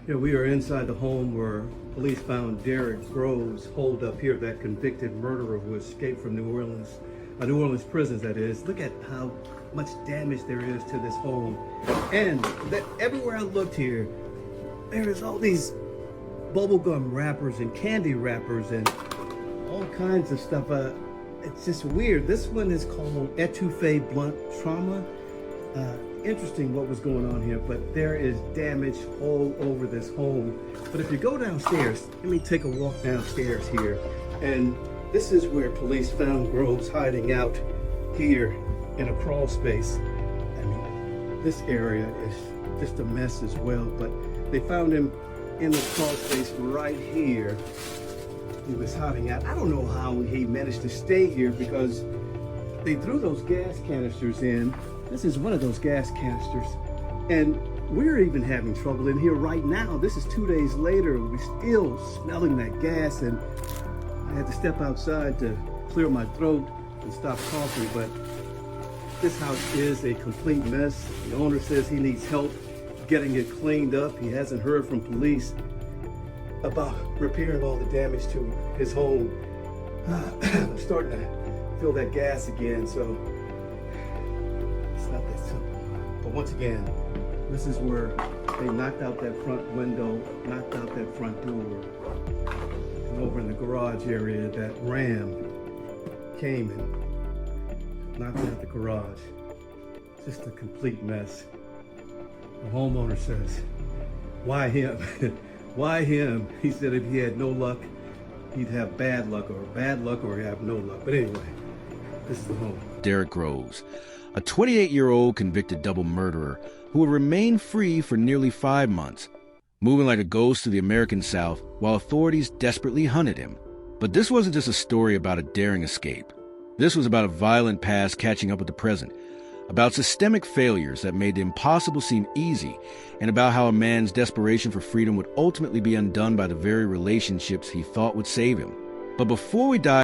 Yeah, we are inside the home where police found Derrick Groves holed up here, that convicted murderer who escaped from New Orleans prisons, that is. Look at how much damage there is to this home. And everywhere I looked here, there is all these bubblegum wrappers and candy wrappers and all kinds of stuff. It's just weird. This one is called Etouffee Blunt Trauma. Interesting what was going on here, but there is damage all over this home. But if you go downstairs, let me take a walk downstairs here. And this is where police found Groves hiding out here in a crawl space. I mean, this area is just a mess as well, but they found him in the crawl space right here. He was hiding out. I don't know how he managed to stay here because they threw those gas canisters in. This is one of those gas canisters. And we're even having trouble in here right now. This is 2 days later. We're still smelling that gas, and I had to step outside to clear my throat and stop coughing. But this house is a complete mess. The owner says he needs help getting it cleaned up. He hasn't heard from police about repairing all the damage to his home. I'm starting to feel that gas again, so it's not that simple. But once again, this is where they knocked out that front window, knocked out that front door. And over in the garage area, that ram came and knocked out the garage. Just a complete mess. The homeowner says, why him? Why him? He said if he had no luck, he'd have bad luck or have no luck. But anyway, this is the home. Derrick Groves, a 28-year-old convicted double murderer who would remain free for nearly 5 months, moving like a ghost through the American South while authorities desperately hunted him. But this wasn't just a story about a daring escape. This was about a violent past catching up with the present, about systemic failures that made the impossible seem easy, and about how a man's desperation for freedom would ultimately be undone by the very relationships he thought would save him. But before we dive